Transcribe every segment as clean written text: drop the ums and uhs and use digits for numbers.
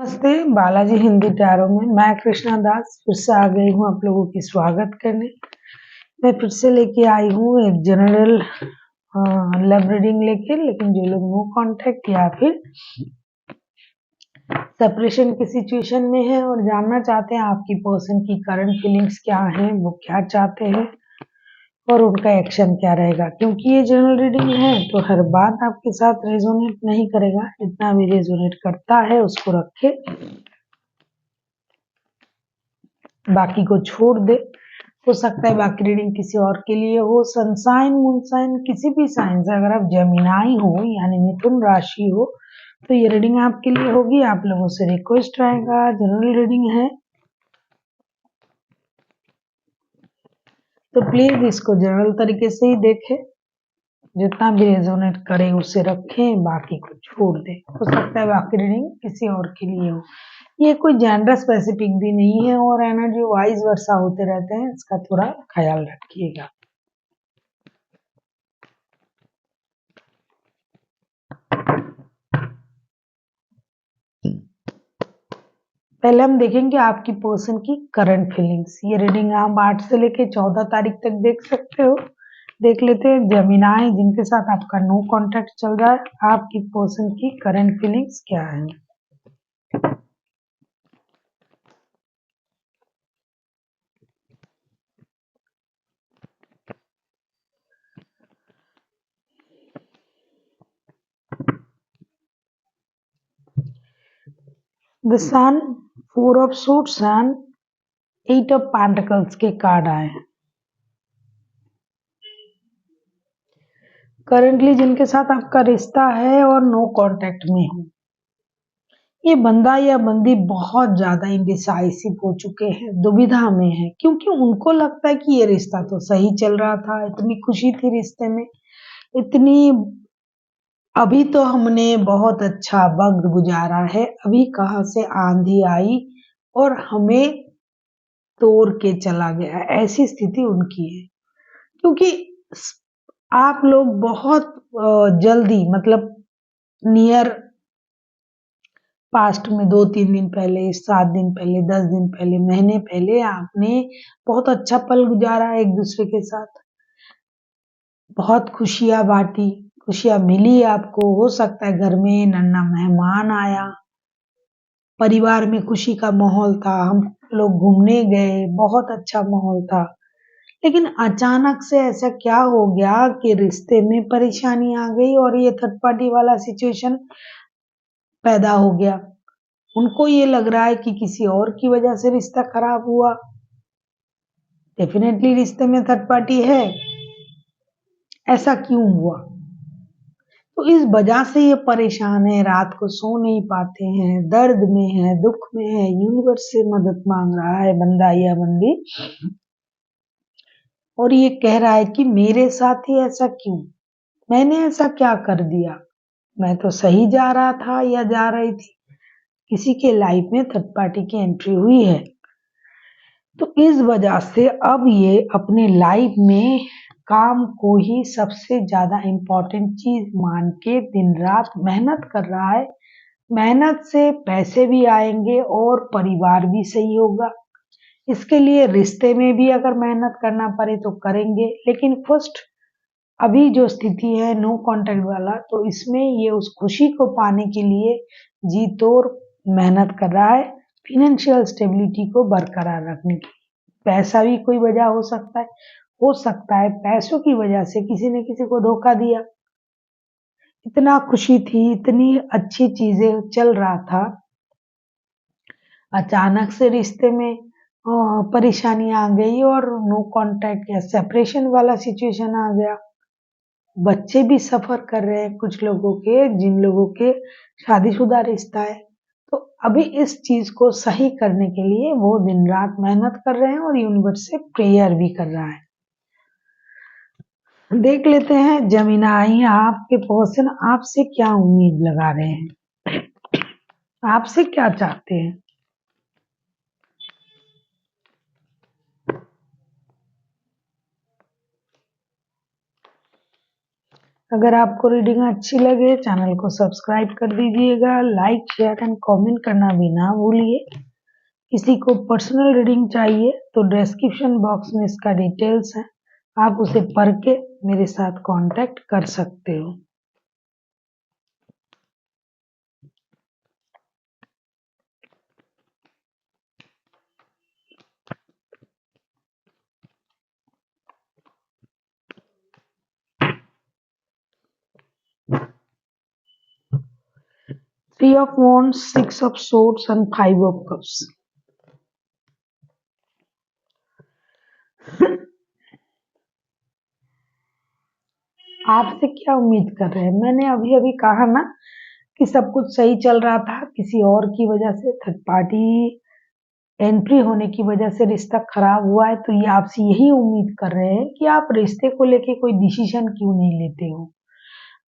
नमस्ते, बालाजी हिंदी टैरो में मैं कृष्णा दास फिर से आ गई हूँ आप लोगों की स्वागत करने। मैं फिर से लेके आई हूँ एक जनरल लव रीडिंग लेके, लेकिन जो लोग नो कांटेक्ट या फिर सेपरेशन की सिचुएशन में है और जानना चाहते हैं आपकी पर्सन की करंट फीलिंग्स क्या हैं, वो क्या चाहते हैं और उनका एक्शन क्या रहेगा। क्योंकि ये जनरल रीडिंग है तो हर बात आपके साथ रेजोनेट नहीं करेगा, जितना भी रेजोनेट करता है उसको रखे, बाकी को छोड़ दे। हो सकता है बाकी रीडिंग किसी और के लिए हो। सनसाइन मूनसाइन किसी भी साइन से अगर आप जमीनाई हो यानी मिथुन राशि हो तो ये रीडिंग आपके लिए होगी। आप लोगों से रिक्वेस्ट रहेगा, जनरल रीडिंग है तो प्लीज इसको जनरल तरीके से ही देखें, जितना भी रेजोनेट करे उसे रखें, बाकी को छोड़ दें। हो सकता है बाकी रीडिंग किसी और के लिए हो। ये कोई जेंडर स्पेसिफिक भी नहीं है और एनर्जी वाइज वर्षा होते रहते हैं, इसका थोड़ा ख्याल रखिएगा। पहले हम देखेंगे आपकी पर्सन की करंट फीलिंग्स। ये रीडिंग आप 8 से लेके 14 तारीख तक देख सकते हो। देख लेते हैं जमीनाएं जिनके साथ आपका नो कांटेक्ट चल रहा है, आपकी पर्सन की करंट फीलिंग्स क्या है। The sun, 4 of suits and 8 of pentacles के कार्ड आए हैं। करंटली जिनके साथ आपका रिश्ता है और नो कांटेक्ट में हो, ये बंदा या बंदी बहुत ज्यादा इंडिसाइसिव हो चुके हैं, दुविधा में है, क्योंकि उनको लगता है कि ये रिश्ता तो सही चल रहा था, इतनी खुशी थी रिश्ते में, इतनी अभी तो हमने बहुत अच्छा वक्त गुजारा है, अभी कहाँ से आंधी आई और हमें तोड़ के चला गया। ऐसी स्थिति उनकी है, क्योंकि आप लोग बहुत जल्दी, मतलब नियर पास्ट में 2-3 दिन पहले, 7 दिन पहले, 10 दिन पहले, महीने पहले आपने बहुत अच्छा पल गुजारा एक दूसरे के साथ, बहुत खुशियां बांटी, खुशियां मिली आपको। हो सकता है घर में नन्हा मेहमान आया, परिवार में खुशी का माहौल था, हम लोग घूमने गए, बहुत अच्छा माहौल था। लेकिन अचानक से ऐसा क्या हो गया कि रिश्ते में परेशानी आ गई और ये थर्ड पार्टी वाला सिचुएशन पैदा हो गया। उनको ये लग रहा है कि किसी और की वजह से रिश्ता खराब हुआ। डेफिनेटली रिश्ते में थर्ड पार्टी है, ऐसा क्यों हुआ? तो इस वजह से ये परेशान है, रात को सो नहीं पाते हैं, दर्द में है, दुख में है, यूनिवर्स से मदद मांग रहा है बंदा या बंदी, और ये कह रहा है कि मेरे साथ ही ऐसा क्यों, मैंने ऐसा क्या कर दिया, मैं तो सही जा रहा था या जा रही थी। किसी के लाइफ में थर्ड पार्टी की एंट्री हुई है, तो इस वजह से अब ये अपने लाइफ में काम को ही सबसे ज्यादा इम्पोर्टेंट चीज मान के दिन रात मेहनत कर रहा है। मेहनत से पैसे भी आएंगे और परिवार भी सही होगा। इसके लिए रिश्ते में भी अगर मेहनत करना पड़े तो करेंगे, लेकिन फर्स्ट अभी जो स्थिति है नो कांटेक्ट वाला, तो इसमें ये उस खुशी को पाने के लिए जी तोड़ मेहनत कर रहा है, फिनेंशियल स्टेबिलिटी को बरकरार रखने की। पैसा भी कोई वजह हो सकता है पैसों की वजह से किसी ने किसी को धोखा दिया। इतना खुशी थी, इतनी अच्छी चीजें चल रहा था, अचानक से रिश्ते में परेशानी आ गई और नो कांटेक्ट या सेपरेशन वाला सिचुएशन आ गया। बच्चे भी सफर कर रहे हैं कुछ लोगों के, जिन लोगों के शादीशुदा रिश्ता है। तो अभी इस चीज को सही करने के लिए वो दिन रात मेहनत कर रहे हैं और यूनिवर्स से प्रेयर भी कर रहा है। देख लेते हैं जमीनाई, आपके पर्सन आपसे क्या उम्मीद लगा रहे हैं, आपसे क्या चाहते हैं। अगर आपको रीडिंग अच्छी लगे चैनल को सब्सक्राइब कर दीजिएगा, लाइक शेयर एंड कमेंट करना भी ना भूलिए। किसी को पर्सनल रीडिंग चाहिए तो डिस्क्रिप्शन बॉक्स में इसका डिटेल्स है, आप उसे पढ़ के मेरे साथ कांटेक्ट कर सकते हो। Three of Wands, Six of Swords and Five of Cups. आपसे क्या उम्मीद कर रहे हैं? मैंने अभी अभी कहा ना कि सब कुछ सही चल रहा था, किसी और की वजह से थर्ड पार्टी एंट्री होने की वजह से रिश्ता खराब हुआ है, तो ये आपसे यही उम्मीद कर रहे हैं कि आप रिश्ते को लेके कोई डिसीजन क्यों नहीं लेते हो।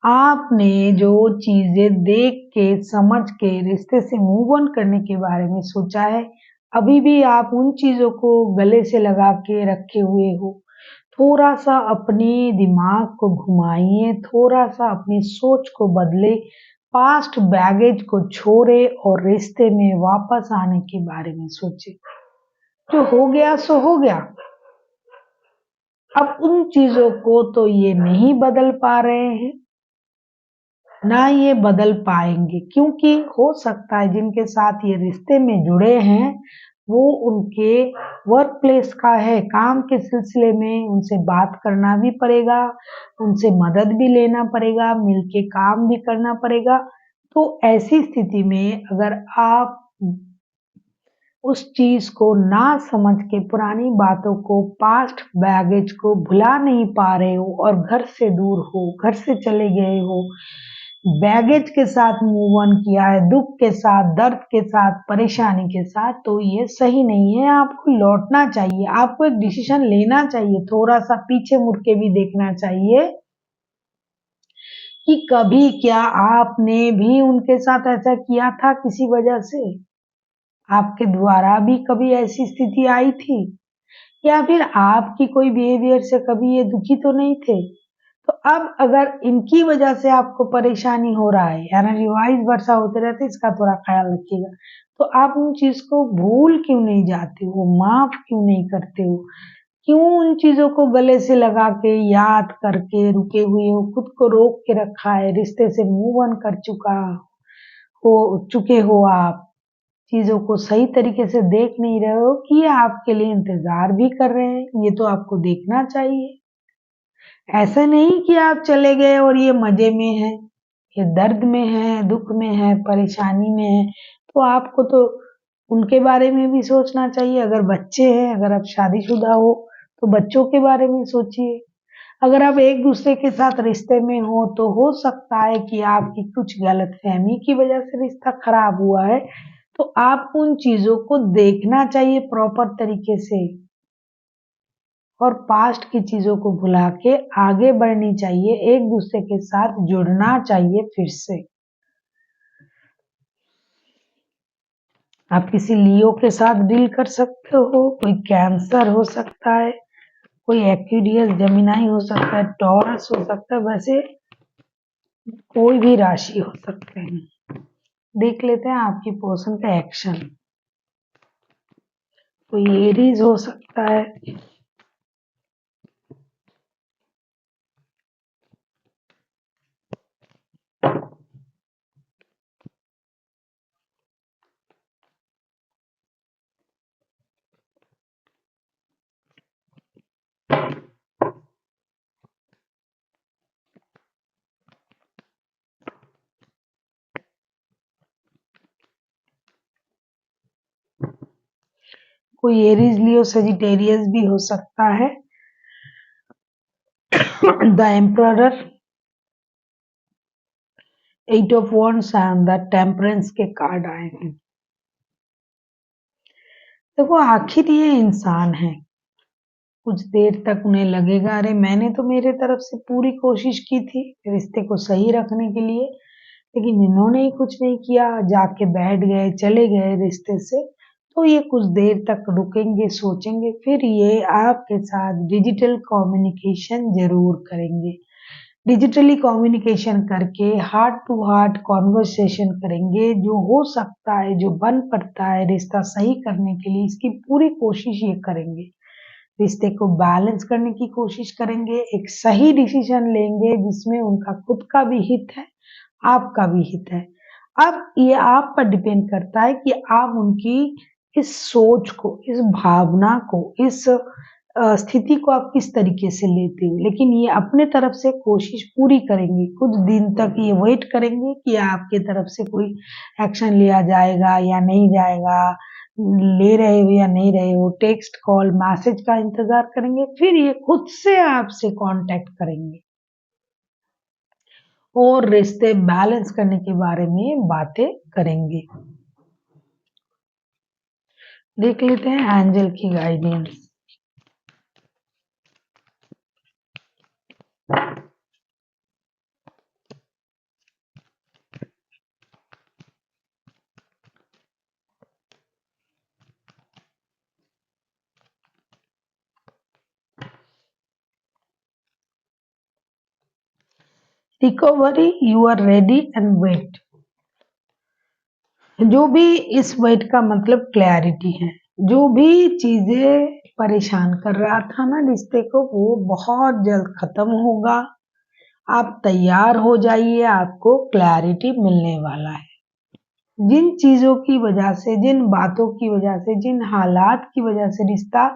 आपने जो चीजें देख के समझ के रिश्ते से मूव ऑन करने के बारे में सोचा है, अभी भी आप उन चीजों को गले से लगा के रखे हुए हो। थोड़ा सा अपने दिमाग को घुमाइए, थोड़ा सा अपनी सोच को बदले, पास्ट बैगेज को छोड़े और रिश्ते में वापस आने के बारे में सोचे। जो हो गया सो हो गया। अब उन चीजों को तो ये नहीं बदल पा रहे हैं, ना ये बदल पाएंगे, क्योंकि हो सकता है जिनके साथ ये रिश्ते में जुड़े हैं वो उनके वर्क प्लेस का है, काम के सिलसिले में उनसे बात करना भी पड़ेगा, उनसे मदद भी लेना पड़ेगा, मिलके काम भी करना पड़ेगा। तो ऐसी स्थिति में अगर आप उस चीज को ना समझ के पुरानी बातों को, पास्ट बैगेज को भुला नहीं पा रहे हो और घर से दूर हो, घर से चले गए हो, बैगेज के साथ मूव ऑन किया है, दुख के साथ, दर्द के साथ, परेशानी के साथ, तो ये सही नहीं है। आपको लौटना चाहिए, आपको एक डिसीजन लेना चाहिए, थोड़ा सा पीछे मुड़ के भी देखना चाहिए कि कभी क्या आपने भी उनके साथ ऐसा किया था किसी वजह से, आपके द्वारा भी कभी ऐसी स्थिति आई थी, या फिर आपकी कोई बिहेवियर से कभी ये दुखी तो नहीं थे। तो अब अगर इनकी वजह से आपको परेशानी हो रहा है, यानी वाइस वर्षा होते रहते, इसका थोड़ा ख्याल रखिएगा। तो आप उन चीज को भूल क्यों नहीं जाते हो, माफ क्यों नहीं करते हो, क्यों उन चीजों को गले से लगा के याद करके रुके हुए हो, खुद को रोक के रखा है, रिश्ते से मूव ऑन कर चुके हो आप, चीजों को सही तरीके से देख नहीं रहे हो कि ये आपके लिए इंतजार भी कर रहे हैं, ये तो आपको देखना चाहिए। ऐसा नहीं कि आप चले गए और ये मजे में है, ये दर्द में है, दुख में है, परेशानी में है, तो आपको तो उनके बारे में भी सोचना चाहिए। अगर बच्चे हैं, अगर आप शादीशुदा हो तो बच्चों के बारे में सोचिए। अगर आप एक दूसरे के साथ रिश्ते में हो तो हो सकता है कि आपकी कुछ गलतफहमी की वजह से रिश्ता खराब हुआ है, तो आपको उन चीजों को देखना चाहिए प्रॉपर तरीके से और पास्ट की चीजों को भुला के आगे बढ़नी चाहिए, एक दूसरे के साथ जुड़ना चाहिए फिर से। आप किसी लियो के साथ डील कर सकते हो, कोई कैंसर हो सकता है, कोई एक्वेरियस जेमिनी हो सकता है, टॉरस हो सकता है, वैसे कोई भी राशि हो सकते हैं। देख लेते हैं आपकी पर्सन का एक्शन। कोई एरीज हो सकता है, कोई एरीज लियो सजिटेरियस भी हो सकता है। The emperor, eight of wands and the temperance के कार्ड आए हैं। देखो आखिर ये इंसान है, कुछ देर तक उन्हें लगेगा अरे मैंने तो मेरे तरफ से पूरी कोशिश की थी रिश्ते को सही रखने के लिए, लेकिन इन्होंने ही कुछ नहीं किया, जाके बैठ गए, चले गए रिश्ते से। तो ये कुछ देर तक रुकेंगे, सोचेंगे, फिर ये आपके साथ डिजिटल कम्युनिकेशन जरूर करेंगे। डिजिटली कम्युनिकेशन करके हार्ट टू हार्ट कॉन्वर्सेशन करेंगे। जो हो सकता है, जो बन पड़ता है रिश्ता सही करने के लिए, इसकी पूरी कोशिश ये करेंगे। रिश्ते को बैलेंस करने की कोशिश करेंगे, एक सही डिसीजन लेंगे जिसमें उनका खुद का भी हित है, आपका भी हित है। अब ये आप पर डिपेंड करता है कि आप उनकी इस सोच को, इस भावना को, इस स्थिति को आप किस तरीके से लेते हो। लेकिन ये अपने तरफ से कोशिश पूरी करेंगे, कुछ दिन तक ये वेट करेंगे कि आपके तरफ से कोई एक्शन लिया जाएगा या नहीं जाएगा, ले रहे हो या नहीं रहे हो, टेक्स्ट, कॉल, मैसेज का इंतज़ार करेंगे, फिर ये खुद से आपसे कॉन्टैक्ट करेंगे और रिश्ते बैलेंस करने के बारे में बातें करेंगे। देख लेते हैं एंजल की guidance. Recovery, you are ready and wait. जो भी इस वेट का मतलब क्लैरिटी है। जो भी चीजें परेशान कर रहा था ना रिश्ते को, वो बहुत जल्द खत्म होगा। आप तैयार हो जाइए, आपको क्लैरिटी मिलने वाला है। जिन चीजों की वजह से, जिन बातों की वजह से, जिन हालात की वजह से रिश्ता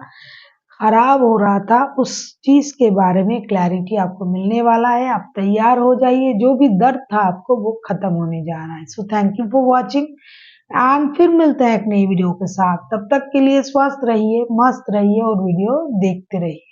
खराब हो रहा था, उस चीज के बारे में क्लैरिटी आपको मिलने वाला है। आप तैयार हो जाइए, जो भी दर्द था आपको वो खत्म होने जा रहा है। So thank you for watching and फिर मिलते हैं एक नई वीडियो के साथ। तब तक के लिए स्वस्थ रहिए, मस्त रहिए और वीडियो देखते रहिए।